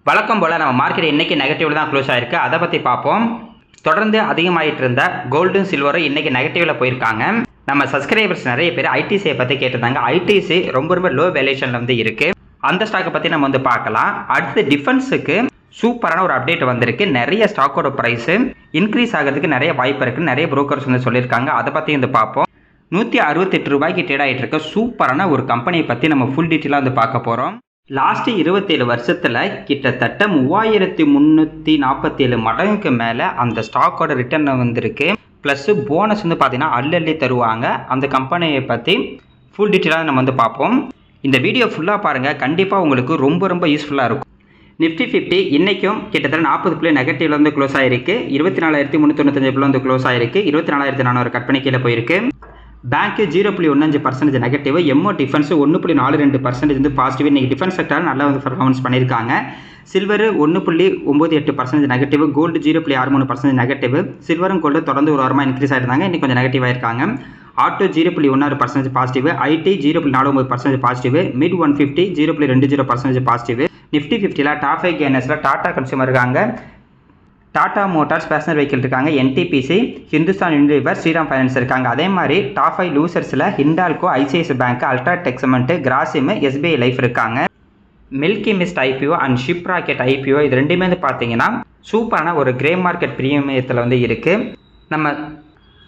வழக்கம் போல் நம்ம மார்க்கெட் இன்றைக்கி நெகட்டிவில் தான் க்ளோஸ் ஆகிருக்கு. அதை பற்றி பார்ப்போம். தொடர்ந்து அதிகமாகிட்டு இருந்த கோல்டும் சில்வரும் இன்றைக்கி நெகட்டிவில் போயிருக்காங்க. நம்ம சப்ஸ்கிரைபர்ஸ் நிறைய பேர் ஐடிசியை பற்றி கேட்டிருந்தாங்க. ஐடிசி ரொம்ப லோ வேல்யூஷனில் வந்து இருக்குது. அந்த ஸ்டாக்கை பற்றி நம்ம வந்து பார்க்கலாம். அடுத்து டிஃபென்ஸுக்கு சூப்பரான ஒரு அப்டேட் வந்திருக்கு. நிறைய ஸ்டாக்கோட ப்ரைஸு இன்க்ரீஸ் ஆகிறதுக்கு நிறைய வாய்ப்பு இருக்குது. நிறைய புரோக்கர்ஸ் வந்து சொல்லியிருக்காங்க. அதை பற்றி வந்து பார்ப்போம். 168 ரூபாய்க்கு ட்ரேட் ஆகிட்டு இருக்க சூப்பரான ஒரு கம்பெனியை பற்றி நம்ம ஃபுல் டீட்டெயிலாக வந்து பார்க்க போகிறோம். லாஸ்ட் 27 வருஷத்தில் கிட்டத்தட்ட 3347 மடங்குக்கு மேலே அந்த ஸ்டாக்கோட ரிட்டர்ன் வந்திருக்கு. ப்ளஸ் போனஸ் வந்து பார்த்தீங்கன்னா அள்ளி தருவாங்க. அந்த கம்பெனியை பற்றி ஃபுல் டீட்டெயிலாக நம்ம வந்து பார்ப்போம். இந்த வீடியோ ஃபுல்லாக பாருங்கள். கண்டிப்பாக உங்களுக்கு ரொம்ப யூஸ்ஃபுல்லாக இருக்கும். நிஃப்டி 50 இன்றைக்கும் கிட்டத்தட்ட 40 புள்ளி நெகட்டிவ்ல வந்து க்ளோஸ் ஆகிருக்கு. 24,395 வந்து க்ளோஸ் ஆகிருக்கு. 24,400 கட் பண்ணி கீழே போயிருக்கு. Bank 0.15% negative. எம்ஓ டிஃபென்ஸ் 1.42% வந்து பாசிட்டிவ். இன்றைக்கி டிஃபென்ஸ் செக்டர் நல்லா வந்து பர்ஃபார்மன்ஸ் பண்ணியிருக்காங்க. Silver 1.98% negative. Gold 0.63% negative. சில்வரும் கோல்டு தொடர்ந்து ஒரு வாரமாக இன்க்ரீஸ் ஆகிருந்தாங்க. இன்றைக்கி கொஞ்சம் நெகட்டிவ் ஆயிருக்காங்க. Auto 0.16% positive. IT 0.49% positive. Mid 150 0.20% positive. Nifty 50ல் டாப் 5 கெய்னர்ஸில் டாடா கன்சூமர் இருக்காங்க, டாடா மோட்டார்ஸ் பேசஞ்சர் வெஹிக்கிள் இருக்காங்க, NTPC, Hindustan Unilever, Shriram finance இருக்காங்க. அதே மாதிரி டாப் 5 லூசர்ஸில் Hindalco, ICICI bank, UltraTech cement, Grasim, SBI life இருக்காங்க. Milky Mist IPO and ship rocket IPO இது ரெண்டுமே வந்து பார்த்தீங்கன்னா சூப்பரான ஒரு கிரே மார்க்கெட் பிரீமியத்தில் வந்து இருக்குது. நம்ம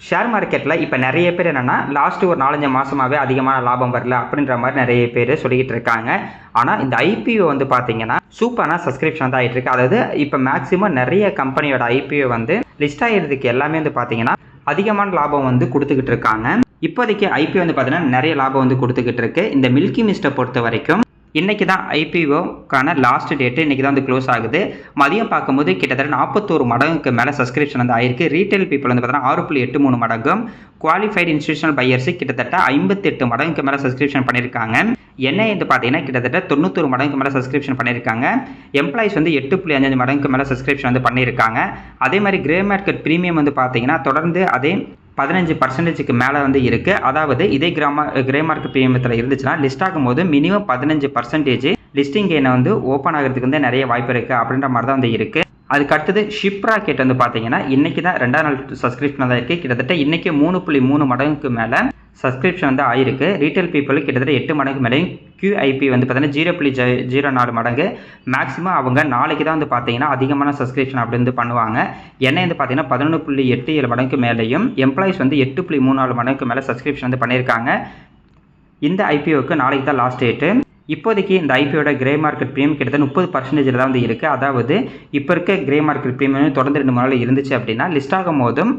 ஷேர் மார்க்கெட்டில் இப்போ நிறைய பேர் என்னென்னா லாஸ்ட்டு ஒரு 4-5 மாதமாகவே அதிகமான லாபம் வரல அப்படின்ற மாதிரி நிறைய பேர் சொல்லிக்கிட்டு இருக்காங்க. ஆனால் இந்த ஐபிஓ வந்து பார்த்தீங்கன்னா சூப்பரான சப்ஸ்கிரிப்ஷன் தான் ஆகிட்டு இருக்கு. அதாவது இப்போ மேக்ஸிமம் நிறைய கம்பெனியோட ஐபிஓ வந்து லிஸ்ட் ஆகிறதுக்கு எல்லாமே வந்து பார்த்தீங்கன்னா அதிகமான லாபம் வந்து கொடுத்துக்கிட்டு இருக்காங்க. இப்போதைக்கு ஐபிஓ வந்து பார்த்தீங்கன்னா நிறைய லாபம் வந்து கொடுத்துக்கிட்டு இருக்கு. இந்த மில்கி மிஸ்ட்டை பொறுத்த வரைக்கும் இன்றைக்கி தான் ஐபிஓக்கான லாஸ்ட் டேட்டு இன்றைக்கி தான் வந்து க்ளோஸ் ஆகுது. மதியம் பார்க்கும்போது கிட்டத்தட்ட 41 மடங்குக்கு மேலே சப்ஸ்கிரிப்ஷன் வந்து ஆயிருக்கு. ரீட்டைல் பீப்புள் வந்து பார்த்தீங்கன்னா 6.83 மடங்கும், குவாலிஃபைடு இன்ஸ்டியூஷனல் பையர்ஸு கிட்டத்தட்ட 58 மடங்குக்கு மேலே சப்ஸ்கிரிப்ஷன் பண்ணியிருக்காங்க. என்ஐ வந்து பார்த்தீங்கன்னா கிட்டத்தட்ட 91 மடங்குக்கு மேலே சப்ஸ்கிரிப்ஷன் பண்ணியிருக்காங்க. எம்ப்ளாயிஸ் வந்து 8.5 மடங்குக்கு மேலே சப்ஸ்கிரிப்ஷன் வந்து பண்ணியிருக்காங்க. அதே மாதிரி கிரே மார்க்கெட் ப்ரீமியம் வந்து பார்த்தீங்கன்னா தொடர்ந்து அதே 15% மேலே வந்து இருக்குது. அதாவது இதே கிரே மார்க்கெட் பிரீமியத்தில் இருந்துச்சுன்னா லிஸ்ட் ஆகும்போது மினிமம் 15% லிஸ்டிங் கெயினை வந்து ஓப்பன் ஆகிறதுக்கு வந்து நிறைய வாய்ப்பு இருக்குது அப்படின்ற மாதிரி தான் வந்து இருக்குது. அதுக்கு அடுத்தது ஷிப் ராக்கெட் வந்து பார்த்தீங்கன்னா இன்றைக்கி தான் 2வது நாள் சப்ஸ்கிரிப்ஷன் தான் இருக்குது. கிட்டத்தட்ட இன்றைக்கி 3.3 மடங்குக்கு மேலே சப்ஸ்கிரிப்ஷன் வந்து ஆயிருக்கு. ரீட்டைல் பீப்புள் கிட்டத்தட்ட 8 மடங்கு மேலே. QIP வந்து பார்த்தீங்கன்னா 0.04 மடங்கு. மேக்ஸிமம் அவங்க நாளைக்கு தான் வந்து பார்த்தீங்கன்னா அதிகமான சப்ஸ்கிரிப்ஷன் அப்படி வந்து பண்ணுவாங்க. என்ஐ வந்து பார்த்தீங்கன்னா 11.87 மடங்கு மேலேயும், எம்ப்ளாயிஸ் வந்து 8.34 மடங்கு மேலே சப்ஸ்கிரிப்ஷன் வந்து பண்ணியிருக்காங்க. இந்த ஐபிஓக்கு நாளைக்கு தான் லாஸ்ட் டேட்டு. இப்போதைக்கு இந்த ஐபிஓட கிரே மார்க்கெட் ப்ரீமியம் கிட்டத்தட்ட 30% தான் வந்து இருக்குது. அதாவது இப்போ இருக்க கிரே மார்க்கெட் ப்ரீமியம் தொடர்ந்து 2 நாள் இருந்துச்சு அப்படின்னா லிஸ்ட் ஆகும் போதும்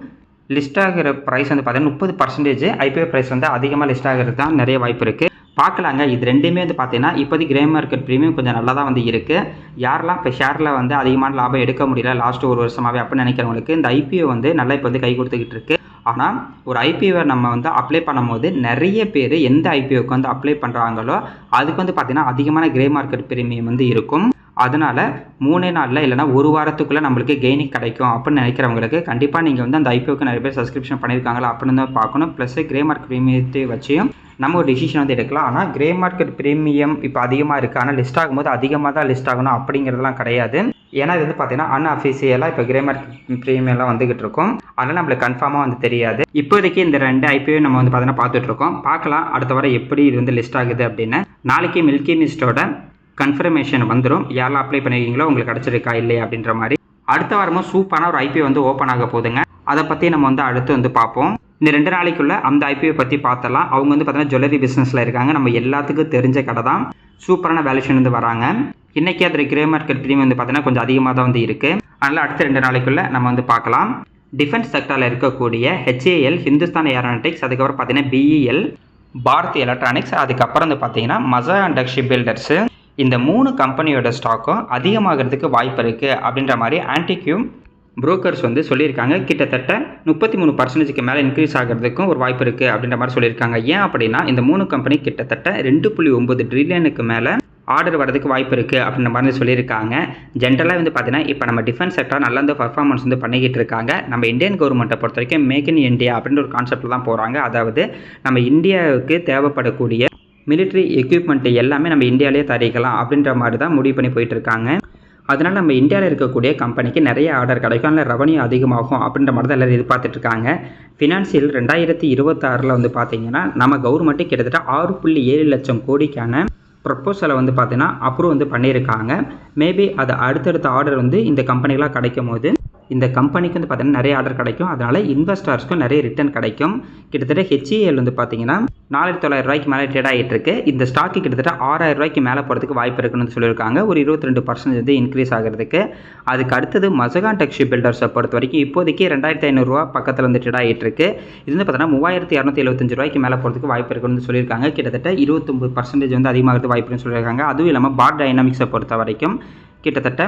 லிஸ்ட் ஆகிற ப்ரைஸ் வந்து பார்த்தீங்கன்னா 30% ஐபிஓ ப்ரைஸ் வந்து அதிகமாக லிஸ்ட் ஆகிறது தான் நிறைய வாய்ப்பு இருக்குது. பார்க்கலாங்க. இது ரெண்டுமே வந்து பார்த்தீங்கன்னா இப்போதைக்கு கிரே மார்க்கெட் ப்ரீமியம் கொஞ்சம் நல்லா தான் வந்து இருக்குது. யாரெல்லாம் இப்போ ஷேரில் வந்து அதிகமான லாபம் எடுக்க முடியல லாஸ்ட்டு ஒரு வருஷமாகவே அப்படின்னு நினைக்கிறவங்களுக்கு இந்த ஐபிஓ வந்து நல்லா இப்போ வந்து கை கொடுத்துக்கிட்டு இருக்கு. ஆனால் ஒரு ஐபிஓவை நம்ம வந்து அப்ளை பண்ணும்போது நிறைய பேர் எந்த ஐபிஓக்கு வந்து அப்ளை பண்ணுறாங்களோ அதுக்கு வந்து பார்த்தீங்கன்னா அதிகமான கிரே மார்க்கெட் பிரீமியம் வந்து இருக்கும். அதனால் 3 நாளில் இல்லைனா ஒரு வாரத்துக்குள்ளே நம்மளுக்கு கெய்னிங் கிடைக்கும் அப்படின்னு நினைக்கிறவங்களுக்கு கண்டிப்பாக நீங்கள் வந்து அந்த ஐபிஓக்கு நிறைய பேர் சப்ஸ்கிரிப்ஷன் பண்ணியிருக்காங்களா அப்படின்னு தான் பார்க்கணும். ப்ளஸ் கிரே மார்க்கெட் ப்ரீமியத்தை வச்சியும் நம்ம ஒரு டிசிஷன் வந்து எடுக்கலாம். ஆனால் கிரே மார்க்கெட் ப்ரீமியம் இப்போ அதிகமாக இருக்குது. ஆனால் லிஸ்ட் ஆகும்போது அதிகமாக தான் லிஸ்ட் ஆகணும் அப்படிங்கிறதுலாம் கிடையாது. ஏன்னா இது வந்து பார்த்தீங்கன்னா அன்அஃபிஷியலாக இப்போ கிரே மார்க்கெட் ப்ரீமியம்லாம் வந்துகிட்டு இருக்கும். அதனால் நம்மளுக்கு கன்ஃபார்மாக வந்து தெரியாது. இப்போதைக்கு இந்த 2 ஐபிஓ நம்ம வந்து பார்த்தீங்கன்னா பார்த்துட்ருக்கோம். பார்க்கலாம் அடுத்த வாரம் எப்படி இது வந்து லிஸ்ட் ஆகுது அப்படின்னு. நாளைக்கு மில்கி மிஸ்டோட கன்ஃபர்மேஷன் வந்துடும். யாரெல்லாம் அப்ளை பண்ணிருக்கீங்களோ உங்களுக்கு கிடச்சிருக்கா இல்லையா அப்படின்ற மாதிரி. அடுத்த வாரமும் சூப்பரான ஒரு ஐபிஓ வந்து ஓப்பன் ஆக போகுதுங்க. அதை பற்றி நம்ம வந்து அடுத்து வந்து பார்ப்போம். இந்த 2 நாளைக்குள்ளே அந்த ஐபிஓ பற்றி பார்த்தலாம். அவங்க வந்து பார்த்தீங்கன்னா ஜுவல்லரி பிஸ்னஸில் இருக்காங்க. நம்ம எல்லாத்துக்கும் தெரிஞ்ச கடை தான். சூப்பரான வேல்யூஷன் வந்து வராங்க. இன்றைக்கி அதில் கிரே மார்க்கெட் ப்ரீமியம் வந்து பார்த்தீங்கன்னா கொஞ்சம் அதிகமாக தான் வந்து இருக்குது. அதனால் அடுத்த 2 நாளைக்குள்ளே நம்ம வந்து பார்க்கலாம். டிஃபென்ஸ் செக்டரில் இருக்கக்கூடிய HAL, ஹிந்துஸ்தான் ஏரோநாட்டிக்ஸ், அதுக்கப்புறம் பார்த்தீங்கன்னா BEL, பாரத் எலக்ட்ரானிக்ஸ், அதுக்கப்புறம் வந்து பார்த்தீங்கன்னா மசா அண்ட் ஷிப் பில்டர்ஸு, இந்த 3 கம்பெனியோட ஸ்டாக்கும் அதிகமாகிறதுக்கு வாய்ப்பு இருக்குது அப்படின்ற மாதிரி ஆன்டிக்யூம் புரோக்கர்ஸ் வந்து சொல்லியிருக்காங்க. கிட்டத்தட்ட 33% மேலே இன்க்ரீஸ் ஆகிறதுக்கும் ஒரு வாய்ப்பு இருக்குது அப்படின்ற மாதிரி சொல்லியிருக்காங்க. ஏன் அப்படின்னா இந்த 3 கம்பெனி கிட்டத்தட்ட 2.9 ட்ரில்லியனுக்கு மேலே ஆர்டர் வரதுக்கு வாய்ப்பு இருக்குது அப்படின்ற மாதிரி சொல்லியிருக்காங்க. ஜென்ரலாக வந்து பார்த்தீங்கன்னா இப்போ நம்ம டிஃபென்ஸ் செக்டர் நல்லா வந்து பர்ஃபார்மன்ஸ் வந்து பண்ணிக்கிட்டு இருக்காங்க. நம்ம இந்தியன் கவர்மெண்ட்டை பொறுத்த வரைக்கும் மேக் இன் இந்தியா அப்படின்ற ஒரு கான்செப்டில் தான் போகிறாங்க. அதாவது நம்ம இந்தியாவுக்கு தேவைப்படக்கூடிய மிலிட்ரி எக்யூப்மெண்ட் எல்லாமே நம்ம இந்தியாவிலே தயாரிக்கலாம் அப்படின்ற மாதிரி தான் முடிவு பண்ணி போயிட்டு இருக்காங்க. அதனால் நம்ம இந்தியாவில் இருக்கக்கூடிய கம்பெனிக்கு நிறைய ஆர்டர் கிடைக்கும், அதில் ரெவன்யூ அதிகமாகும் அப்படின்ற மாதிரி தான் எல்லோரும் எதிர்பார்த்துட்ருக்காங்க. ஃபினான்ஷியல் 2026 வந்து பார்த்திங்கன்னா நம்ம கவர்மெண்ட்டு கிட்டத்தட்ட 6.7 லட்சம் கோடிக்கான ப்ரப்போசலை வந்து பார்த்தீங்கன்னா அப்ரூவ் வந்து பண்ணியிருக்காங்க. மேபி அது அடுத்தடுத்த ஆர்டர் வந்து இந்த கம்பெனிகளாக கிடைக்கும் போது இந்த கம்பெனிக்கு வந்து பார்த்தீங்கன்னா நிறைய ஆர்டர் கிடைக்கும். அதனால் இன்வெஸ்டர்ஸ்க்கும் நிறைய ரிட்டர்ன் கிடைக்கும். கிட்டத்தட்ட HCL வந்து பார்த்தீங்கன்னா 4,900 மேலே ட்ரேட் ஆகிட்டு இருக்கு. இந்த ஸ்டாக்கு கிட்டத்தட்ட 6,000 மேலே போகிறதுக்கு வாய்ப்பு இருக்குன்னு சொல்லியிருக்காங்க. ஒரு 22% வந்து இன்க்ரீஸ் ஆகிறதுக்கு. அதுக்கு அடுத்தது மசகான் டெக் ஷிப் பில்டர்ஸை பொறுத்த வரைக்கும் இப்போதைக்கு 2,500 பக்கத்தில் வந்து ட்ரேட் ஆகிட்டு இருக்கு. இது வந்து பார்த்தீங்கன்னா 3,275 மேலே போகிறதுக்கு வாய்ப்பு இருக்குன்னு சொல்லியிருக்காங்க. கிட்டத்தட்ட 29% வந்து அதிகமாகிறது வாய்ப்புன்னு சொல்லியிருக்காங்க. அதுவும் இல்லாமல் பார் டைனாமிக்ஸை பொறுத்த வரைக்கும் கிட்டத்தட்ட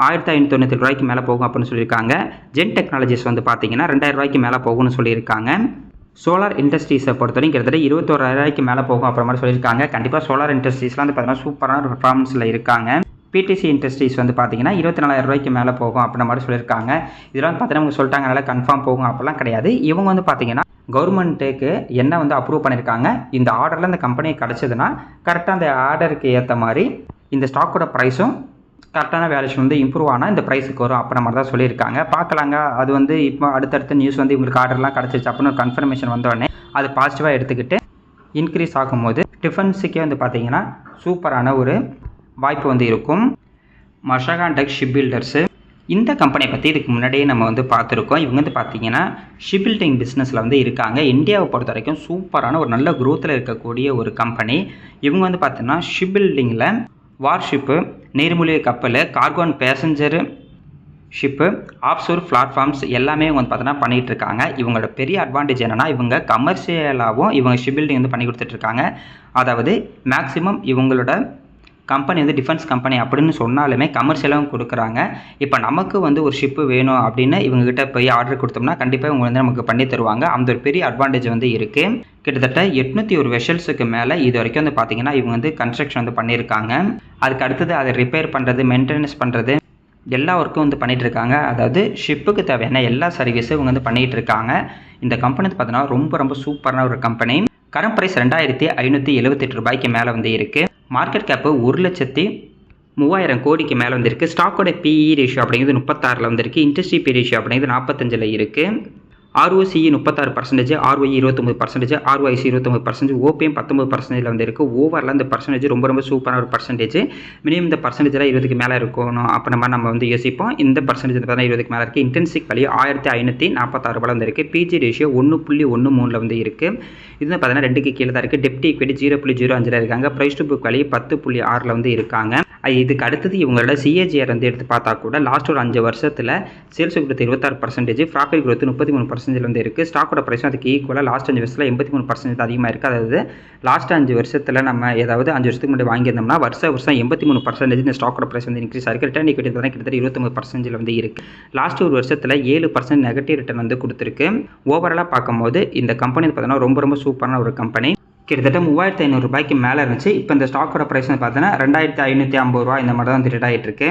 1,597 மேலே போகும் அப்படின்னு சொல்லியிருக்காங்க. ஜென் டெக்னாலஜிஸ் வந்து பார்த்தீங்கன்னா 2,000 மேலே போகும்னு சொல்லியிருக்காங்க. சோலார் இண்டஸ்ட்ரீஸை பொறுத்தவரைக்கும் கிட்டத்தட்ட 21,000 மேலே போகும் அப்புறம் மாதிரி சொல்லியிருக்காங்க. கண்டிப்பாக சோலார் இண்டஸ்ட்ரீஸ்லாம் வந்து பார்த்தீங்கன்னா சூப்பரான ஒரு பர்ஃபார்மன்ஸில் இருக்காங்க. பிடிசி இண்டஸ்ட்ரீஸ் வந்து பார்த்தீங்கன்னா 24,000 மேலே போகும் அப்படின்ற மாதிரி சொல்லியிருக்காங்க. இதெல்லாம் பார்த்தீங்கன்னா அவங்க சொல்லிட்டாங்க நல்லா கன்ஃபார்ம் போகும் அப்படிலாம் கிடையாது. இவங்க வந்து பார்த்தீங்கன்னா கவர்மெண்ட்டுக்கு என்ன வந்து அப்ரூவ் பண்ணியிருக்காங்க, இந்த ஆர்டரில் இந்த கம்பெனி கிடச்சதுன்னா கரெக்டாக அந்த ஆர்டருக்கு ஏற்ற மாதிரி இந்த ஸ்டாக்கோட ப்ரைஸும் கரெக்டான வேல்யூஷன் வந்து இம்ப்ரூவ் ஆனால் இந்த ப்ரைஸுக்கு வரும் அப்படின்ற மாதிரி தான் சொல்லியிருக்காங்க. பார்க்கலாங்க. அது வந்து இப்போ அடுத்தடுத்த நியூஸ் வந்து இவங்களுக்கு ஆர்டர்லாம் கிடச்சிருச்சு அப்படின்னு ஒரு கன்ஃபர்மேஷன் வந்தோடனே அது பாசிட்டிவாக எடுத்துக்கிட்டு இன்க்ரீஸ் ஆகும்போது டிஃபென்ஸுக்கே வந்து பார்த்தீங்கன்னா சூப்பரான ஒரு வாய்ப்பு வந்து இருக்கும். மசகான் டெக் ஷிப் பில்டர்ஸு இந்த கம்பெனியை பற்றி இதுக்கு முன்னாடியே நம்ம வந்து பார்த்துருக்கோம். இவங்க வந்து பார்த்தீங்கன்னா ஷிப் பில்டிங் பிஸ்னஸில் வந்து இருக்காங்க. இந்தியாவை பொறுத்த வரைக்கும் சூப்பரான ஒரு நல்ல க்ரோத்தில் இருக்கக்கூடிய ஒரு கம்பெனி. இவங்க வந்து பார்த்தீங்கன்னா ஷிப் பில்டிங்கில் வார்ஷிப்பு, நீர்மூழ்கி கப்பல், cargo and passenger ship, offshore platforms எல்லாமே வந்து பார்த்தீங்கன்னா பண்ணிகிட்டு இருக்காங்க. இவங்களோட பெரிய அட்வான்டேஜ் என்னென்னா இவங்க கமர்ஷியலாகவும் இவங்க ஷிப் பில்டிங் வந்து பண்ணி கொடுத்துட்ருக்காங்க. அதாவது மேக்ஸிமம் இவங்களோட கம்பெனி வந்து டிஃபென்ஸ் கம்பெனி அப்படின்னு சொன்னாலுமே கமர்ஷியலாகவும் கொடுக்குறாங்க. இப்போ நமக்கு வந்து ஒரு ஷிப்பு வேணும் அப்படின்னு இவங்ககிட்ட போய் ஆர்டர் கொடுத்தோம்னா கண்டிப்பாக இவங்க வந்து நமக்கு பண்ணி தருவாங்க. அந்த ஒரு பெரிய அட்வான்டேஜ் வந்து இருக்குது. கிட்டத்தட்ட 801 வெஷல்ஸுக்கு மேலே இது வரைக்கும் வந்து பார்த்திங்கன்னா இவங்க வந்து கன்ஸ்ட்ரக்ஷன் வந்து பண்ணியிருக்காங்க. அதுக்கு அடுத்தது அதை ரிப்பேர் பண்ணுறது, மெயின்டெனன்ஸ் பண்ணுறது எல்லா ஒர்க்கும் வந்து பண்ணிகிட்டு இருக்காங்க. அதாவது ஷிப்புக்கு தேவையான எல்லா சர்வீஸும் இவங்க வந்து பண்ணிகிட்டு இருக்காங்க. இந்த கம்பெனி வந்து பார்த்தீங்கன்னா ரொம்ப ரொம்ப சூப்பரான ஒரு கம்பெனி. கரண்ட் ப்ரைஸ் 2,578 மேலே வந்து இருக்குது. மார்க்கெட் கேப்பு 1,03,000 கோடிக்கு மேலே வந்துருக்கு. ஸ்டாக்கோட PE ரேஷியோ அப்படிங்கிறது 36 வந்துருக்கு. இண்டஸ்ட்ரி பி ரேஷியோ அப்படிங்கிறது 45 இருக்குது. ROCE 36%, ROE 29%, ROIC 29%, OPM 19% வந்து இருக்குது. ஓவரில் இந்த பர்சன்டேஜ் ரொம்ப ரொம்ப சூப்பரான ஒரு பர்சன்டேஜ். மினிமம் இந்த பர்சன்டேஜில் 20க்கு மேலே இருக்கணும் அப்படின்ற மாதிரி நம்ம வந்து யோசிப்போம். இந்த பர்சன்டேஜ் வந்து பார்த்தீங்கன்னா 20க்கு மேலே இருக்குது. இன்டென்சிக் வேல்யூ 1,546 வந்து இருக்குது. PG ரேஷியோ 1.13 வந்து இருக்குது. இது வந்து பார்த்தீங்கன்னா 2க்கு கீழே தான் இருக்குது. டெப்ட் ஈக்விட்டி 0.05 இருக்காங்க. ப்ரைஸ் டு புக் வேல்யூ 10.6 வந்து இருக்காங்க. இதுக்கு அடுத்தது இவங்களோட CAGR வந்து எடுத்து பார்த்தா கூட லாஸ்ட் ஒரு 5 வருஷத்தில் சேல்ஸ் growth 26%, ப்ராஃபிட் growth 33% வந்து இருக்குது. ஸ்டாக்கோட ப்ரைஸும் அதுக்கு ஈக்குவலாக லாஸ்ட் 5 வருஷத்தில் 83% அதிகமாக இருக்குது. அதாவது லாஸ்ட் 5 வருஷத்தில் நம்ம ஏதாவது 5 வருஷத்துக்கு முன்னாடி வாங்கியிருந்தோம்னா வருஷம் 83% இந்த ஸ்டாக்கோட ப்ரைஸ் வந்து இன்க்ரீஸ் ஆகிருக்கு. ரிட்டர்ன் ஈக்விட்டி கிட்டத்தட்ட 29% வந்து இருக்குது. லாஸ்ட் ஒரு வருஷத்தில் 7% நெகட்டிவ் ரிட்டர்ன் வந்து கொடுத்துருக்கு. ஓவராலாக பார்க்கும்போது இந்த கம்பெனி பார்த்தீங்கன்னா ரொம்ப ரொம்ப சூப்பரான ஒரு கம்பெனி. கிட்டத்தட்ட 3,500 மேலே இருந்துச்சு. இப்போ இந்த ஸ்டாக்கோட ப்ரைஸ் வந்து பார்த்தீங்கன்னா 2,550 இந்த மாதிரி தான் ட்ரேட் ஆகிட்டு இருக்கு.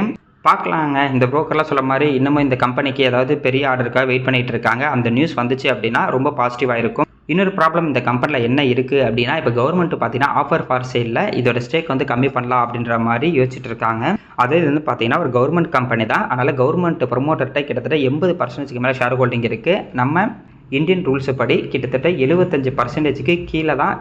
பார்க்கலாங்க. இந்த ப்ரோக்கர்லாம் சொல்ல மாதிரி இன்னமும் இந்த கம்பெனிக்கு ஏதாவது பெரிய ஆர்டருக்காக வெயிட் பண்ணிகிட்டு இருக்காங்க. அந்த நியூஸ் வந்துச்சு அப்படின்னா ரொம்ப பாசிட்டிவாக இருக்கும். இன்னொரு ப்ராப்ளம் இந்த கம்பெனியில் என்ன இருக்குது அப்படின்னா இப்போ கவர்மெண்ட் பார்த்தீங்கன்னா ஆஃபர் ஃபார் சேலில் இதோட ஸ்டேக் வந்து கம்மி பண்ணலாம் அப்படின்ற மாதிரி யோசிச்சுட்டு இருக்காங்க. அதே இது வந்து பார்த்தீங்கன்னா ஒரு கவர்மெண்ட் கம்பெனி தான். அதனால் கவர்மெண்ட் ப்ரொமோட்டர்கிட்ட கிட்டத்தட்ட 80% மேலே ஷேர் ஹோல்டிங் இருக்குது. நம்ம இந்தியன் ரூல்ஸை படி கிட்டத்தட்ட 75% கீழே தான்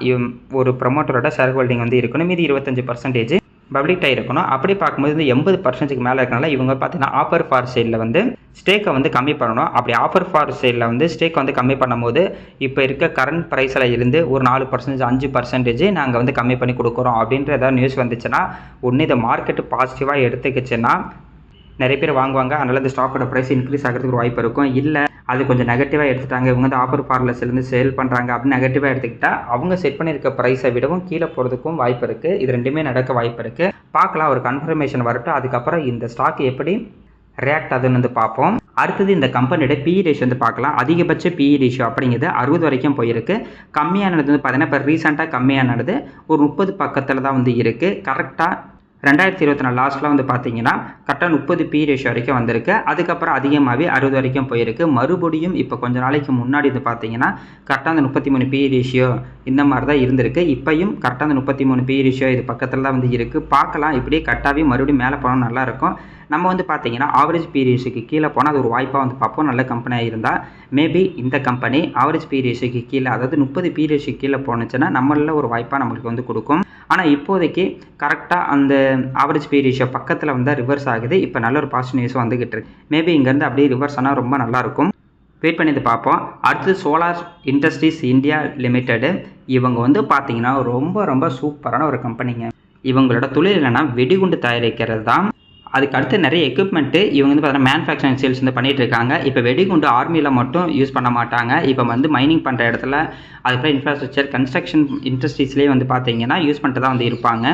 ஒரு ப்ரொமோட்டரோட ஷேர் ஹோல்டிங் வந்து இருக்கணும். மீதி 25% பப்ளிக்டாக இருக்கணும். அப்படி பார்க்கும்போது இந்த 80% மேலே இருக்கனால இவங்க பார்த்தீங்கன்னா ஆஃபர் ஃபார் சேலில் வந்து ஸ்டேக்கை வந்து கம்மி பண்ணணும். அப்படி ஆஃபர் ஃபார் சேலில் வந்து ஸ்டேக்கை வந்து கம்மி பண்ணும்போது இப்போ இருக்க கரண்ட் ப்ரைஸில் இருந்து ஒரு 4%, 5% நாங்கள் வந்து கம்மி பண்ணி கொடுக்குறோம் அப்படின்ற ஏதாவது நியூஸ் வந்துச்சுன்னா ஒன்று இதை மார்க்கெட்டு பாசிட்டிவாக எடுத்துக்கிச்சுன்னா நிறைய பேர் வாங்குவாங்க. அதனால் இந்த ஸ்டாக்கோட ப்ரைஸ் இன்க்ரீஸ் ஆகிறதுக்கு ஒரு வாய்ப்பு இருக்கும். இல்லை அது கொஞ்சம் நெகட்டிவாக எடுத்துட்டாங்க, இவங்க வந்து ஆஃபர் ஃபார்லஸ்லேருந்து சேல் பண்ணுறாங்க அப்படின்னு நெகட்டிவாக எடுத்துக்கிட்டால் அவங்க செட் பண்ணியிருக்க ப்ரைஸை விடவும் கீழே போகிறதுக்கும் வாய்ப்பு இருக்குது. இது ரெண்டுமே நடக்க வாய்ப்பு இருக்குது. பார்க்கலாம், ஒரு கன்ஃபர்மேஷன் வரட்டும். அதுக்கப்புறம் இந்த ஸ்டாக் எப்படி ரியாக்ட் ஆகுதுன்னு வந்து பார்ப்போம். அடுத்தது இந்த கம்பெனியோட PE ரேஷியோ வந்து பார்க்கலாம். அதிகபட்ச PE ரேஷியோ அப்படிங்கிறது 60 வரைக்கும் போயிருக்கு. கம்மியானது வந்து பார்த்தீங்கன்னா இப்போ ரீசெண்டாக கம்மியானது ஒரு 30 பக்கத்தில் தான் வந்து இருக்குது. கரெக்டாக 2024 லாஸ்ட்டில் வந்து பார்த்தீங்கன்னா கரெக்டாக 30 PE ரேஷியோ வரைக்கும் வந்திருக்கு. அதுக்கப்புறம் அதிகமாகவே 60 வரைக்கும் போயிருக்கு. மறுபடியும் இப்போ கொஞ்சம் நாளைக்கு முன்னாடி இது பார்த்தீங்கன்னா கரெக்டாக அந்த 33 PE ரேஷியோ இந்த மாதிரி தான் இருந்திருக்கு. இப்போயும் கரெக்டாக அந்த 33 PE ரேஷியோ இது பக்கத்தில் தான் வந்து இருக்குது. பார்க்கலாம், இப்படியே கரெக்டாகவே மறுபடியும் மேலே போனால் நல்லாயிருக்கும். நம்ம வந்து பார்த்தீங்கன்னா ஆவரேஜ் பி ரேஷியோக்கு கீழே போனால் அது ஒரு வாய்ப்பாக வந்து பார்ப்போம். நல்ல கம்பெனியாக இருந்தால் மேபி இந்த கம்பெனி ஆவரேஜ் பி ரேஷியோக்கு கீழே, அதாவது 30 பி ரேஷியோக்கு கீழே போணுச்சுன்னா நம்மளில் ஒரு வாய்ப்பாக நம்மளுக்கு வந்து கொடுக்கும். ஆனால் இப்போதைக்கு கரெக்டாக அந்த ஆவரேஜ் பி ரேஷியோ பக்கத்தில் வந்து ரிவர்ஸ் ஆகுது. இப்போ நல்ல ஒரு பாசிட்டிவ் நியூஸ் வந்துகிட்டு இருக்கு. மேபி இங்கேருந்து அப்படியே ரிவர்ஸ் ஆனால் ரொம்ப நல்லாயிருக்கும். வெயிட் பண்ணி பார்ப்போம். அடுத்து சோலார் இண்டஸ்ட்ரீஸ் இந்தியா லிமிடெடு. இவங்க வந்து பார்த்தீங்கன்னா ரொம்ப சூப்பரான ஒரு கம்பெனிங்க. இவங்களோட தொழில் என்னென்னா வெடிகுண்டு தயாரிக்கிறது தான். அதுக்கு அடுத்து நிறைய எக்யூப்மெண்ட்டு இவங்க வந்து பார்த்தீங்கன்னா மேனுஃபேக்சரிங் சேல்ஸ் வந்து பண்ணிகிட்டு இருக்காங்க. இப்போ வெடிகுண்டு ஆர்மியில் மட்டும் யூஸ் பண்ண மாட்டாங்க. இப்போ வந்து மைனிங் பண்ணுற இடத்துல, அதுக்கப்புறம் இன்ஃப்ராஸ்ட்ரக்சர் கன்ஸ்ட்ரக்ஷன் இண்டஸ்ட்ரீஸ்லேயே வந்து பார்த்தீங்கன்னா யூஸ் பண்ணிட்டு தான் வந்து இருப்பாங்க.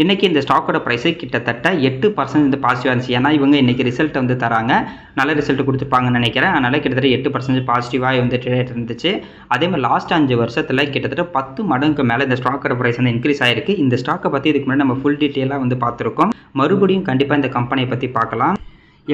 இன்றைக்கி இந்த ஸ்டாக்கோட ப்ரைஸு கிட்டத்தட்ட 8% வந்து பாசிட்டிவாக இருந்துச்சு. ஏன்னா இவங்க இன்றைக்கி ரிசல்ட் வந்து தராங்க, நல்ல ரிசல்ட் கொடுத்துருப்பாங்கன்னு நினைக்கிறேன். அதனால் கிட்டத்தட்ட 8% பாசிட்டிவாக வந்து ட்ரேட் இருந்துச்சு. அதேமாதிரி லாஸ்ட் 5 வருஷத்தில் கிட்டத்தட்ட 10 மடங்கு மேலே இந்த ஸ்டாக்கோட ப்ரைஸ் வந்து இன்க்ரீஸ் ஆகிருக்கு. இந்த ஸ்டாக்கை பற்றி இதுக்கு முன்னாடி நம்ம ஃபுல் டீட்டெயிலாக வந்து பார்த்துருக்கோம். மறுபடியும் கண்டிப்பாக இந்த கம்பெனியை பற்றி பார்க்கலாம்.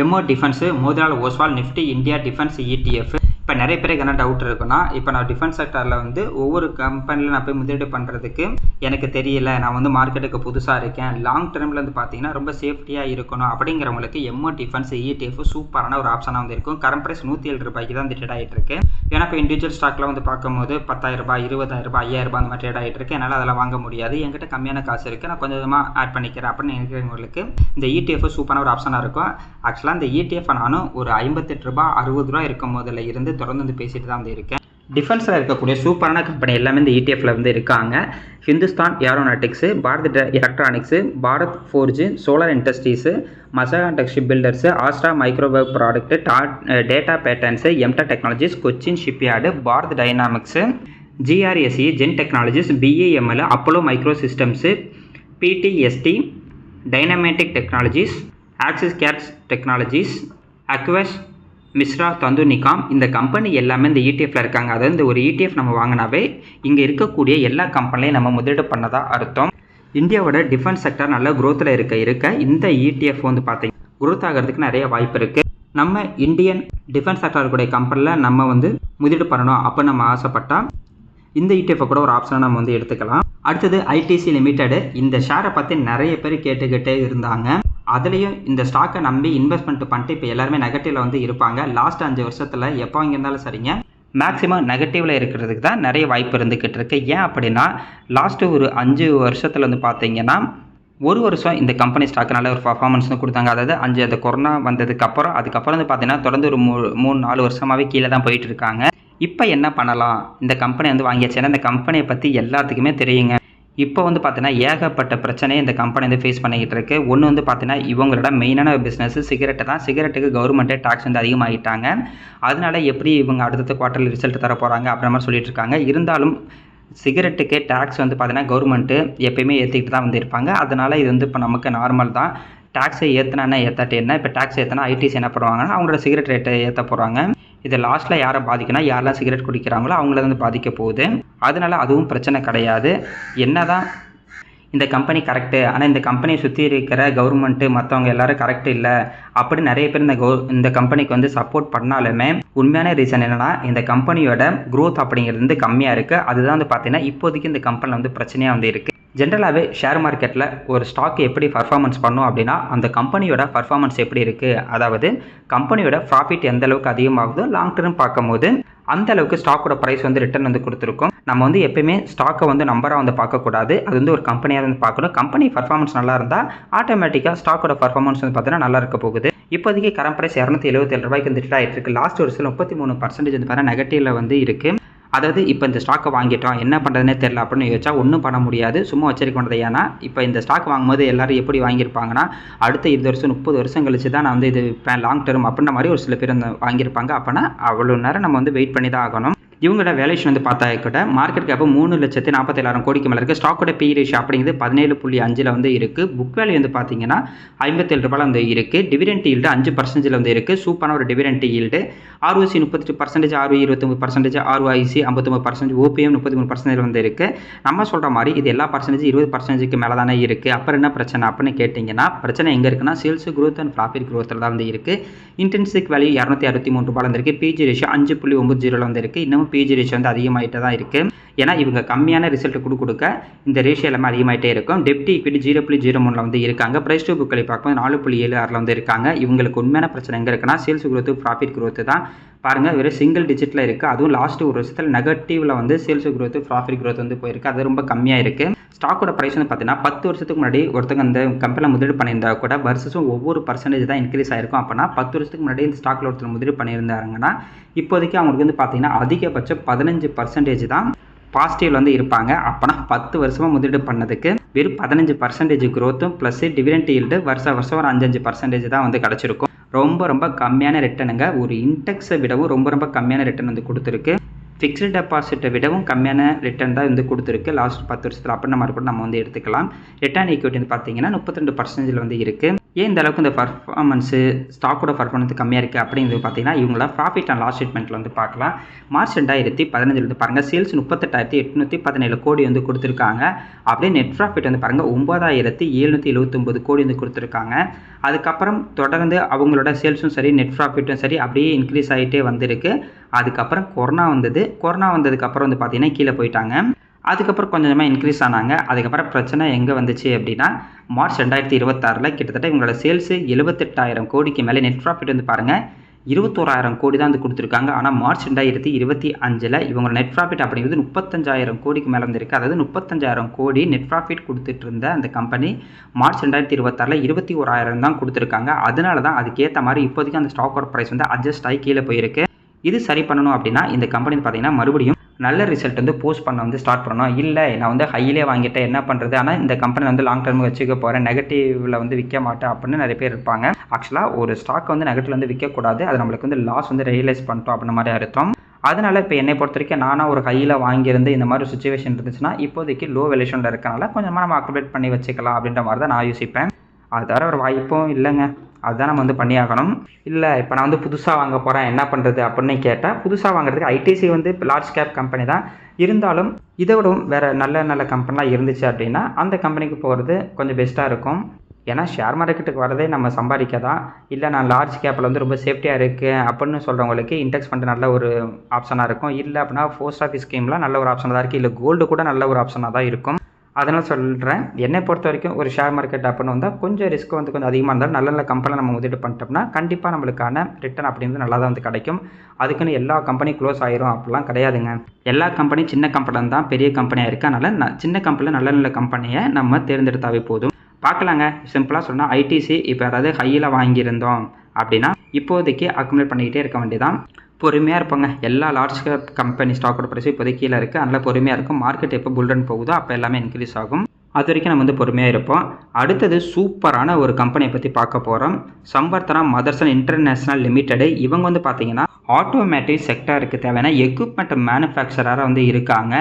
MO defence, Motilal Oswal Nifty India defence ETF. இப்போ நிறைய பேருக்கு என்ன டவுட் இருக்குன்னா, இப்போ நான் டிஃபென்ஸ் செக்டரில் வந்து ஒவ்வொரு கம்பெனியில் நான் போய் முதலீடு பண்ணுறதுக்கு எனக்கு தெரியல, நான் வந்து மார்க்கெட்டுக்கு புதுசாக இருக்கேன், லாங் டேர்மில் வந்து பார்த்தீங்கன்னா ரொம்ப சேஃப்டியாக இருக்கணும் அப்படிங்கிறவங்களுக்கு எம்ஓ டிஃபென்ஸ் ETF சூப்பரான ஒரு ஆப்ஷனாக வந்து இருக்கும். கரண்ட் ப்ரைஸ் 107 ரூபாய்க்கு தான் வந்து ட்ரேட் ஆகிட்டு இருக்கு. ஏன்னா இப்போ இண்டிவிஜுவல் ஸ்டாக்கில் வந்து பார்க்கும்போது 10,000 ரூபாய், 20,000 ரூபாய், 5,000 ரூபாய் அந்த மாதிரி ட்ரேட் ஆகிட்டு இருக்கு. என்னால் அதெல்லாம் வாங்க முடியாது, என்கிட்ட கம்மியான காசு இருக்குது, நான் கொஞ்சமாக ஆட் பண்ணிக்கிறேன் அப்படின்னு நினைக்கிறவங்களுக்கு இந்த ETF சூப்பரான ஒரு ஆப்ஷனாக இருக்கும். ஆக்சுவலாக இந்த ETF நானும் ஒரு 58 ரூபாய் 60 ரூபா இருக்கும் போதில் இருந்து தொடர்ந்து வந்து பேசிட்டு தான் வந்து இருக்கேன். டிஃபென்ஸில் இருக்கக்கூடிய சூப்பரான கம்பெனி எல்லாமே இந்த ETF வந்து இருக்காங்க. Hindustan aeronautics, Bharat electronics, Bharat forge, solar industries, மசாடெக் ship builders, Astra microwave product, data patterns, எம்டா technologies, Cochin shipyard, Bharat dynamics, GRSE, Zen technologies, BAML, Apollo micro systems, PTST, Dynamatic technologies, Axiscades technologies, Aequs, Mishra, தந்தூர் நிகாம். இந்த கம்பெனி எல்லாமே இந்த ETFல இருக்காங்க. அதாவது இந்த ஒரு ETF நம்ம வாங்கினாவே இங்கே இருக்கக்கூடிய எல்லா கம்பெனிலையும் நம்ம முதலீடு பண்ணதா அர்த்தம். இந்தியாவோட டிஃபென்ஸ் செக்டர் நல்ல குரோத்தில் இருக்க இந்த ETF வந்து பார்த்தீங்கன்னா குரோத் ஆகிறதுக்கு நிறைய வாய்ப்பு இருக்குது. நம்ம இந்தியன் டிஃபென்ஸ் செக்டர் கூடிய கம்பெனியில் நம்ம வந்து முதலீடு பண்ணணும் அப்போ நம்ம ஆசைப்பட்டால் இந்த ETF கூட ஒரு ஆப்ஷனை நம்ம வந்து எடுத்துக்கலாம். அடுத்தது ITC லிமிடெடு. இந்த ஷேரை பற்றி நிறைய பேர் கேட்டுக்கிட்டே இருந்தாங்க. அதுலேயும் இந்த ஸ்டாக்கை நம்பி இன்வெஸ்ட்மெண்ட் பண்ணிட்டு இப்போ எல்லாருமே நெகட்டிவில் வந்து இருப்பாங்க. லாஸ்ட் 5 வருஷத்தில் எப்போ இங்கே இருந்தாலும் சரிங்க, மேக்ஸிமம் நெகட்டிவில் இருக்கிறதுக்கு தான் நிறைய வாய்ப்பு இருந்துக்கிட்டு இருக்கு. ஏன் அப்படின்னா லாஸ்ட்டு ஒரு 5 வருஷத்தில் வந்து பார்த்தீங்கன்னா ஒரு வருஷம் இந்த கம்பெனி ஸ்டாக் நல்ல ஒரு பர்ஃபார்மன்ஸ் கொடுத்தாங்க. அதாவது அந்த கொரோனா வந்ததுக்கப்புறம் அதுக்கப்புறம் வந்து பார்த்தீங்கன்னா தொடர்ந்து ஒரு 3-4 வருஷமாகவே கீழே தான் போயிட்டு இருக்காங்க. இப்போ என்ன பண்ணலாம், இந்த கம்பெனி வந்து வாங்கியாச்சு. ஏன்னா இந்த கம்பெனியை பற்றி எல்லாத்துக்குமே தெரியுங்க. இப்போ வந்து பார்த்தீங்கன்னா ஏகப்பட்ட பிரச்சனையை இந்த கம்பெனி வந்து ஃபேஸ் பண்ணிக்கிட்டு இருக்கு. ஒன்று வந்து பார்த்தீங்கன்னா இவங்களோட மெயினான பிஸ்னஸ் சிகரெட்டு தான். சிகரெட்டுக்கு கவர்மெண்ட்டே டாக்ஸ் வந்து அதிகமாகிட்டாங்க. அதனால எப்படி இவங்க அடுத்த குவார்ட்டர்லி ரிசல்ட் தர போகிறாங்க அப்படின்ற மாதிரி சொல்லிட்டு இருக்காங்க. இருந்தாலும் சிகரெட்டுக்கு டேக்ஸ் வந்து பார்த்தீங்கன்னா கவர்மெண்ட்டு எப்பயுமே ஏற்றிக்கிட்டு தான் வந்து இருப்பாங்க. அதனால் இது வந்து இப்போ நமக்கு நார்மல் தான். டேக்ஸை ஏற்றினா ஏற்றாட்டி என்ன, இப்போ டேக்ஸ் ஏற்றினா ITC என்ன பண்ணுவாங்கன்னா அவங்களோட சிகரெட் ரேட்டை ஏற்ற போகிறாங்க. இது லாஸ்ட்டில் யாரை பாதிக்குன்னா யாரெல்லாம் சிகரெட் குடிக்கிறாங்களோ அவங்கள வந்து பாதிக்க போகுது. அதனால் அதுவும் பிரச்சனை கிடையாது. என்ன தான் இந்த கம்பெனி கரெக்டு, ஆனால் இந்த கம்பெனியை சுற்றி இருக்கிற கவர்மெண்ட்டு மற்றவங்க எல்லோரும் கரெக்டு இல்லை அப்படி நிறைய பேர் இந்த கம்பெனிக்கு வந்து சப்போர்ட் பண்ணாலுமே உண்மையான ரீசன் என்னென்னா இந்த கம்பெனியோட க்ரோத் அப்படிங்கிறது வந்து கம்மியாக இருக்குது. அதுதான் வந்து பார்த்தீங்கன்னா இப்போதைக்கு இந்த கம்பெனியில் வந்து பிரச்சனையாக வந்து இருக்குது. ஜென்ரலாகவே ஷேர் மார்க்கெட்டில் ஒரு ஸ்டாக் எப்படி பர்ஃபார்மன்ஸ் பண்ணும் அப்படின்னா அந்த கம்பெனியோட பர்ஃபார்மன்ஸ் எப்படி இருக்குது, அதாவது கம்பெனியோட ப்ராஃபிட் எந்த அளவுக்கு அதிகமாகுதோ லாங் டேர்ம் பார்க்கும்போது அந்த அளவுக்கு ஸ்டாக்கோட ப்ரைஸ் வந்து ரிட்டர்ன் வந்து கொடுத்துருக்கும். நம்ம வந்து எப்பயுமே ஸ்டாக்கை வந்து நம்பராக வந்து பார்க்கக்கூடாது, அது வந்து ஒரு கம்பெனியாக வந்து பார்க்கணும். கம்பெனி பர்ஃபார்மன்ஸ் நல்லா இருந்தால் ஆட்டோமேட்டிக்காக ஸ்டாக்கோட பர்ஃபார்மன்ஸ் வந்து பார்த்தீங்கன்னா நல்லா இருக்க போகுது. இப்போதைக்கு கரண்ட் ப்ரைஸ் 277 ரூபாய்க்கு வந்து ரிட்டர்ன் ஆகிட்டு இருக்கு. லாஸ்ட் வருஷத்தில் 33% வந்து பார்த்தீங்கன்னா நெகட்டிவில் வந்து இருக்குது. அதாவது இப்போ இந்த ஸ்டாக்கை வாங்கிட்டோம் என்ன பண்ணுறதுனே தெரியல அப்படின்னு யோசிச்சா ஒன்றும் பண்ண முடியாது, சும்மா வச்சிருக்க வேண்டியது. ஏன்னா இப்போ இந்த ஸ்டாக் வாங்கும்போது எல்லாரும் எப்படி வாங்கியிருப்பாங்கன்னா அடுத்த 20 வருஷம் 30 வருஷம் கழிச்சு தான் நான் வந்து இது லாங் டேர்ம் அப்படின்ற மாதிரி ஒரு சில பேர் வந்து வாங்கியிருப்பாங்க. அப்போனா அவ்வளோ நேரம் நம்ம வந்து வெயிட் பண்ணி தான் ஆகணும். இவங்களோட வேல்யூஷன் வந்து பார்த்தா கூட மார்க்கெட் கேப் 3,47,000 கோடிக்கு மேலே இருக்குது. ஸ்டாக்கோட பி ரேஷியோ அப்படிங்கிறது 17.5 வந்து இருக்குது. புக் வேல்யூ வந்து பார்த்தீங்கன்னா 57 ரூபாயில் வந்து இருக்குது. டிவிடெண்ட் ஈல்டு 5% வந்து இருக்குது. சூப்பரான ஒரு dividend yield. ROC 38%, ROE 29%, ROIC 59%, OPM 33% வந்து இருக்குது. நம்ம சொல்கிற மாதிரி இது எல்லா பர்சன்டேஜ் 20%க்கு மேலே தானே இருக்குது. அப்புறம் என்ன பிரச்சனை அப்படின்னு கேட்டிங்கன்னா பிரச்சனை எங்கே இருக்குன்னா சேல்ஸ் க்ரோத் அண்ட் ப்ராஃபிட் க்ரோத்தில் தான் வந்து இருக்குது. இன்டென்சிக் வேல்யூ 263 ரூபாயில் வந்து இருக்குது. PG ரேஷியோ 5.90 வந்து இருக்குது. இன்னும் இன்னமும் பிஜி ரேஷியோ வந்து அதிகமாகிட்டே தான் இருக்குது. ஏன்னா இவங்க கம்மியான ரிசல்ட் கொடுக்க இந்த ரேஷியோ எல்லாமே அதிகமாகிட்டே இருக்கும். டெப்ட் ஈக்விட்டி 0.03 வந்து இருக்காங்க. பிரைஸ் டு புக்களை பார்க்கும்போது 4.76 வந்து இருக்காங்க. இவங்களுக்கு உண்மையான பிரச்சனை எங்கே இருக்குன்னா சேல்ஸ் growth ப்ராஃபிட் growth தான். பாருங்கள் வெறும் சிங்கிள் டிஜிட்டில் இருக்குது. அதுவும் லாஸ்ட் ஒரு வருஷத்தில் நெகட்டிவில் வந்து சேல்ஸ் growth ப்ராஃபிட் growth வந்து போயிருக்கு. அது ரொம்ப கம்மியாக இருக்குது. ஸ்டாக்கோட ப்ரைஸ் வந்து பார்த்தீங்கன்னா 10 வருஷத்துக்கு முன்னாடி ஒருத்தங்க இந்த கம்பெனியில் முதலீடு பண்ணியிருந்தா கூட வருஷம் ஒவ்வொரு பர்சன்டேஜ் தான் இன்க்ரீஸ் ஆயிருக்கும். அப்படின்னா 10 வருஷத்துக்கு முன்னாடி இந்த ஸ்டாக்கில் ஒருத்தர் முதலீடு பண்ணியிருந்தாங்கன்னா இப்போதைக்கு அவங்களுக்கு வந்து பார்த்தீங்கன்னா அதிகபட்சம் 15% தான் பாசிட்டிவில் வந்து இருப்பாங்க. அப்போனா 10 வருஷமாக முதலீடு பண்ணதுக்கு வெறும் 15% growth ப்ளஸ் டிவிடெண்ட் ஈல்டு வருஷம் ஒரு 5-5% தான் வந்து கிடச்சிருக்கும். ரொம்ப கம்மியான ரிட்டர்னுங்க. ஒரு இன்டெக்ஸை விடவும் ரொம்ப கம்மியான ரிட்டர்ன் வந்து கொடுத்துருக்கு. ஃபிக்ஸ்டு டெபாசிட்டை விடவும் கம்மியான ரிட்டர்ன் தான் வந்து கொடுத்துருக்கு லாஸ்ட் 10 வருஷத்தில். அப்படின்ற மாதிரி கூட நம்ம வந்து எடுத்துக்கலாம். ரிட்டர்ன் ஈக்விட்டி வந்து பார்த்தீங்கன்னா 32% வந்து இருக்குது. ஏன் இந்த அளவுக்கு இந்த பர்ஃபார்மன்ஸு ஸ்டாக்கோட பர்ஃபார்மன்ஸ் கம்மியாக இருக்குது அப்படிங்கிறது பார்த்தீங்கன்னா இவங்கள ப்ராஃபிட் அண்ட் லாஸ் ஸ்டேட்மெண்ட்டில் வந்து பார்க்கலாம். மார்ச் 2015 வந்து பாருங்கள் சேல்ஸ் 38,817 கோடி வந்து கொடுத்துருக்காங்க. அப்படியே நெட் ப்ராஃபிட் வந்து பாருங்கள் 9,779 கோடி வந்து கொடுத்துருக்காங்க. அதுக்கப்புறம் தொடர்ந்து அவங்களோட சேல்ஸும் சரி நெட் ப்ராஃபிட்டும் சரி அப்படியே இன்க்ரீஸ் ஆகிட்டே வந்திருக்கு. அதுக்கப்புறம் கொரோனா வந்ததுக்கப்புறம் வந்து பார்த்தீங்கன்னா கீழே போயிட்டாங்க. அதுக்கப்புறம் கொஞ்சமாக இன்க்ரீஸ் ஆனாங்க. அதுக்கப்புறம் பிரச்சனை எங்கே வந்துச்சு அப்படின்னா மார்ச் 2026 கிட்டத்தட்ட இவங்களோட சேல்ஸு 78,000 கோடிக்கு மேலே, நெட் ப்ராஃபிட் வந்து பாருங்கள் 21,000 கோடி தான் வந்து கொடுத்துருக்காங்க. ஆனால் மார்ச் 2025 இவங்களோட நெட் ப்ராஃபிட் அப்படிங்கிறது 35,000 கோடிக்கு மேலே வந்துருக்கு. அதாவது 35,000 கோடி நெட் ப்ராஃபிட் கொடுத்துட்டு இருந்த அந்த கம்பெனி மார்ச் 2026 21,000 தான் கொடுத்துருக்காங்க. அதனால தான் அதுக்கேற்ற மாதிரி இப்போதைக்கு அந்த ஸ்டாக்கோட ப்ரைஸ் வந்து அட்ஜஸ்ட் ஆகி கீழே போயிருக்கு. இது சரி பண்ணணும் அப்படின்னா இந்த கம்பெனி பார்த்தீங்கன்னா மறுபடியும் நல்ல ரிசல்ட் வந்து போஸ்ட் பண்ண வந்து ஸ்டார்ட் பண்ணணும். இல்லை நான் வந்து ஹையிலே வாங்கிட்டேன் என்ன பண்ணுறது, ஆனால் இந்த கம்பெனி வந்து லாங் டர்ம் வச்சுக்க போகிறேன், நெகட்டிவில் வந்து விற்க மாட்டேன் அப்படின்னு நிறைய பேர் இருப்பாங்க. ஆக்சுவலாக ஒரு ஸ்டாக் வந்து நெகட்டிவ் வந்து விற்கக்கூடாது. அது நம்மளுக்கு வந்து லாஸ் வந்து ரியலைஸ் பண்ணிட்டோம் அப்படின்ற மாதிரி அர்த்தம். அதனால் இப்போ என்னை பொறுத்த வரைக்கும் நானாக ஒரு ஹையில் வாங்கியிருந்து இந்த மாதிரி சுச்சுவேஷன் இருந்துச்சுன்னா இப்போதைக்கு லோ வேல்யூஷனில் இருக்கனால கொஞ்சமாக நம்ம அக்குமுலேட் பண்ணி வச்சுக்கலாம் அப்படின்ற மாதிரி தான் நான் யோசிப்பேன். அது தவிர ஒரு வாய்ப்பும் இல்லைங்க. அதுதான் நம்ம வந்து பண்ணியாகணும். இல்லை இப்போ நான் வந்து புதுசாக வாங்க போகிறேன் என்ன பண்ணுறது அப்படின்னு கேட்டால் புதுசாக வாங்குறதுக்கு ஐடிசி வந்து லார்ஜ் கேப் கம்பெனி தான். இருந்தாலும் இதை விடவும் வேறு நல்ல கம்பெனிலாம் இருந்துச்சு அப்படின்னா அந்த கம்பெனிக்கு போகிறது கொஞ்சம் பெஸ்ட்டாக இருக்கும். ஏன்னா ஷேர் மார்க்கெட்டுக்கு வரதே நம்ம சம்பாதிக்க தான். இல்லை நான் லார்ஜ் கேப்பில் வந்து ரொம்ப சேஃப்டியாக இருக்குது அப்படின்னு சொல்கிறவங்களுக்கு இண்டெக்ஸ் ஃபண்ட் நல்ல ஒரு ஆப்ஷனாக இருக்கும். இல்லை அப்படின்னா போஸ்ட் ஆஃபீஸ் ஸ்கீம்லாம் நல்ல ஒரு ஆப்ஷனாக தான் இருக்குது. இல்லை கோல்டு கூட நல்ல ஒரு ஆப்ஷனாக தான் இருக்கும். அதனால் சொல்கிறேன், என்னை பொறுத்த வரைக்கும் ஒரு ஷேர் மார்க்கெட் அப்படின்னு வந்தால் கொஞ்சம் ரிஸ்க் வந்து கொஞ்சம் அதிகமாக இருந்தாலும் நல்ல கம்பெனியில் நம்ம முதலீடு பண்ணிட்டோம்னா கண்டிப்பாக நம்மளுக்கான ரிட்டர்ன் அப்படிங்கிறது நல்லா தான் வந்து கிடைக்கும். அதுக்குன்னு எல்லா கம்பெனி க்ளோஸ் ஆயிரும் அப்படிலாம் கிடையாதுங்க. எல்லா கம்பெனி சின்ன கம்பெனியில் தான் பெரிய கம்பெனியாக இருக்குது. அதனால் சின்ன கம்பெனியில் நல்ல கம்பெனியை நம்ம தேர்ந்தெடுத்தாவே போதும். பார்க்கலாங்க. சிம்பிளாக சொன்னால் ஐடிசி இப்போ யாராவது ஹையில் வாங்கியிருந்தோம் அப்படின்னா இப்போதைக்கு அக்குமுலேட் பண்ணிக்கிட்டே இருக்க வேண்டியதான். பொறுமையாக இருப்பாங்க. எல்லா லார்ஜ் கேப் கம்பெனி ஸ்டாக்கோட ப்ரைஸும் இப்போதைக்கு கீழே இருக்குது. அதனால் பொறுமையாக இருக்கும். மார்க்கெட் எப்போ புல் ரன் போகுதோ அப்போ எல்லாமே இன்க்ரீஸ் ஆகும். அது வரைக்கும் நம்ம வந்து பொறுமையாக இருப்போம். அடுத்தது சூப்பரான ஒரு கம்பெனியை பற்றி பார்க்க போகிறோம். சம்பர்த்தனா மதர்சன் இன்டர்நேஷ்னல் லிமிடெடு. இவங்க வந்து பார்த்தீங்கன்னா ஆட்டோமேட்டிக் செக்டருக்கு தேவையான எக்யூப்மெண்ட் மேனுஃபேக்சராக வந்து இருக்காங்க.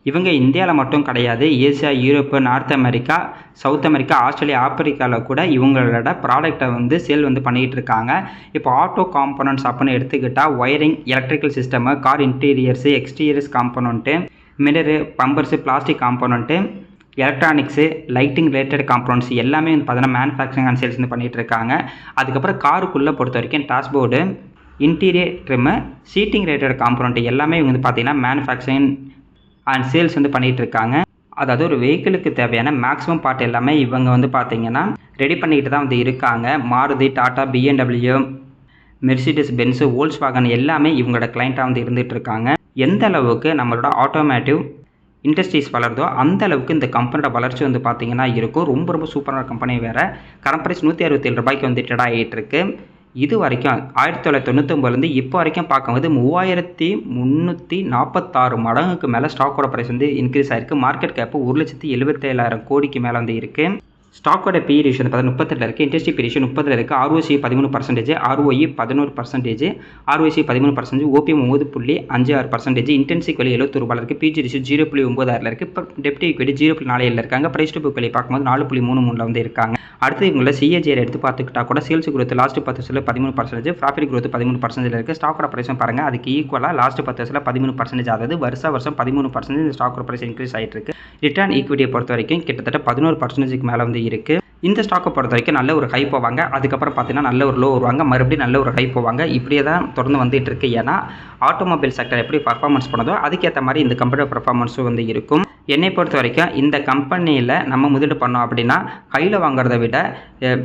இவங்க இந்தியாவில் மட்டும் கிடையாது, Asia, Europe, north America, south America, Australia, ஆப்பிரிக்காவில் கூட இவங்களோட ப்ராடக்டை வந்து சேல் வந்து பண்ணிகிட்டு இருக்காங்க. இப்போ ஆட்டோ காம்போனன்ட்ஸ் அப்படின்னு எடுத்துக்கிட்டால் wiring, electrical system, car interiors, exteriors component, mirror, bumpers, plastic component, electronics, lighting related components எல்லாமே வந்து பார்த்தீங்கன்னா மேனுஃபேக்சரிங் அண்ட் சேல்ஸ் வந்து பண்ணிகிட்டு இருக்காங்க. அதுக்கப்புறம் காருக்குள்ளே பொறுத்த வரைக்கும் dashboard, interior trim, seating related component எல்லாமே இவங்க வந்து பார்த்தீங்கன்னா மேனுஃபேக்சரிங் அண்ட் சேல்ஸ் வந்து பண்ணிகிட்டு இருக்காங்க. அதாவது ஒரு வெஹிக்கிளுக்கு தேவையான மேக்ஸிமம் பார்ட் எல்லாமே இவங்க வந்து பார்த்தீங்கன்னா ரெடி பண்ணிக்கிட்டு தான் வந்து இருக்காங்க. Maruti, Tata, BMW, Mercedes Benz, Volkswagen எல்லாமே இவங்களோட கிளைண்ட்டாக வந்து இருந்துகிட்டு இருக்காங்க. எந்த அளவுக்கு நம்மளோட ஆட்டோமேட்டிவ் இண்டஸ்ட்ரீஸ் வளருதோ அந்த அளவுக்கு இந்த கம்பெனியோட வளர்ச்சி வந்து பார்த்தீங்கன்னா இருக்கும். ரொம்ப சூப்பரான கம்பெனி வேறு. கரண்ட் ப்ரைஸ் 167 ரூபாய்க்கு வந்து ட்ரேட் ஆகிட்டு இருக்கு. இது வரைக்கும் 1999 இப்போ வரைக்கும் பார்க்கும்போது 3346 மடங்குக்கு மேலே ஸ்டாக்கோட ப்ரைஸ் வந்து இன்க்ரீஸ் ஆகிருக்கு. மார்க்கெட் கேப்பு 1,77,000 கோடிக்கு மேலே வந்து இருக்குது. ஸ்டாக்கோட பி ரேஷியோ வந்து 38 இருக்குது. இண்டஸ்ட்ரி பி ரேஷியோ 30 இருக்குது. ROC 13%, ROE 11%, ROC 13%, OPM 9.56%, இன்டென்சிக் value 70 ரூபாயில் இருக்குது. பிஜி ரேஷியோ 0.96 இருக்குது. இப்போ டெப்ட் ஈக்விட்டி 0.47 இருக்காங்க. பிரைஸ் டு புக் வேல்யூ பார்க்கும்போது 4.33 வந்து இருக்காங்க. அடுத்து இவங்கள சிஏஜிஆர் எடுத்து பார்த்துக்கிட்டா கூட சேல்ஸ் growth லாஸ்ட் 10 வருஷத்தில் 13%, ப்ராஃபிட் growth 13% இருக்குது. ஸ்டாக்கோட ப்ரைஸும் பாருங்கள் அதுக்கு ஈக்குவலாக லாஸ்ட் 10 வருஷத்தில் 13%, அதாவது வருஷம் 13% இந்த ஸ்டாக்கோட ப்ரைஸ் இன்க்ரீஸ் ஆகிட்டு இருக்கு. ரிட்டர்ன் ஈக்விட்டியை பொறுத்த வரைக்கும் கிட்டத்தட்ட 11%க்கு மேலே வந்து இருக்குது. இந்த ஸ்டாக்கை பொறுத்த வரைக்கும் நல்ல ஒரு ஹை போவாங்க, அதுக்கப்புறம் பார்த்தீங்கன்னா நல்ல ஒரு லோ வருவாங்க, மறுபடியும் நல்ல ஒரு ஹை போவாங்க. இப்படியே தான் தொடர்ந்து வந்துட்டு இருக்கு. ஏன்னா ஆட்டோமொபைல் செக்டர் எப்படி பர்ஃபார்மன்ஸ் பண்ணதோ அதுக்கேற்ற மாதிரி இந்த கம்பெனியோட பர்ஃபார்மன்ஸும் வந்து இருக்கும். என்னை பொறுத்த வரைக்கும் இந்த கம்பெனியில் நம்ம முதலீடு பண்ணோம் அப்படின்னா கையில் வாங்குறத விட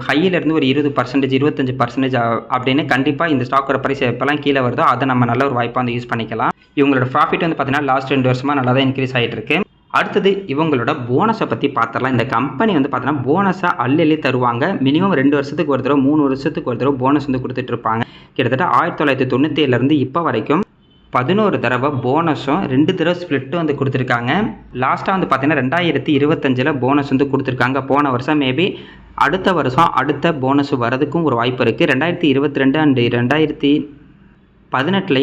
ஹையிலேருந்து ஒரு 20% 25% அப்படின்னு கண்டிப்பாக இந்த ஸ்டாக்கோட ப்ரைஸ் எப்போல்லாம் கீழே வருதோ அதை நம்ம நல்ல ஒரு வாய்ப்பாக வந்து யூஸ் பண்ணிக்கலாம். இவங்களோட ப்ராஃபிட் வந்து பார்த்தீங்கன்னா லாஸ்ட் 2 வருஷமாக நல்லா தான் இன்க்ரீஸ் ஆகிட்டு இருக்கு. அடுத்தது இவங்களோட போனஸை பற்றி பார்த்துடலாம். இந்த கம்பெனி வந்து பார்த்தீங்கன்னா போனஸாக அள்ளி தருவாங்க. மினிமம் 2 வருஷத்துக்கு ஒரு தடவை 3 வருஷத்துக்கு ஒரு தடவை போனஸ் வந்து கொடுத்துட்டு இருப்பாங்க. கிட்டத்தட்ட 1997 இப்போ வரைக்கும் 11 தடவை போனஸும் 2 தடவை ஸ்ப்ளிட்டும் வந்து கொடுத்துருக்காங்க. லாஸ்ட்டாக வந்து பார்த்தீங்கன்னா 2025 போனஸ் வந்து கொடுத்துருக்காங்க. போன வருஷம் மேபி அடுத்த வருஷம் அடுத்த போனஸ் வரதுக்கும் ஒரு வாய்ப்பு இருக்குது. 2022 அண்ட் 2018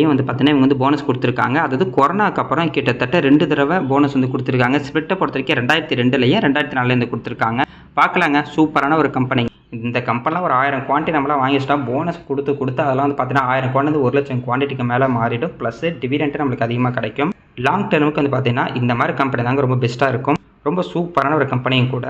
வந்து பார்த்தீங்கன்னா இவங்க வந்து போனஸ் கொடுத்துருக்காங்க. அதாவது கொரோனாக்கு அப்புறம் கிட்டத்தட்ட 2 தடவை போனஸ் வந்து கொடுத்துருக்காங்க. ஸ்ப்ளிட்டை பொறுத்த வரைக்கும் 2002 2004 கொடுத்துருக்காங்க. பார்க்கலாங்க, சூப்பரான ஒரு கம்பெனி. இந்த கம்பெனிலாம் ஒரு 1000 குவான்டிட்டி நம்மளாம் வாங்கி வச்சுட்டா போனஸ் கொடுத்து அதெல்லாம் வந்து பார்த்தீங்கன்னா 1000 குவான்டிட்டி 1,00,000 குவான்டிட்டிக்கு மேலே மாறிடும். ப்ளஸ் டிவிடெண்ட் நம்மளுக்கு அதிகமாக கிடைக்கும். லாங் டர்முக்கு வந்து பார்த்தீங்கன்னா இந்த மாதிரி கம்பெனி தாங்க ரொம்ப பெஸ்ட்டாக இருக்கும். ரொம்ப சூப்பரான ஒரு கம்பெனியும் கூட.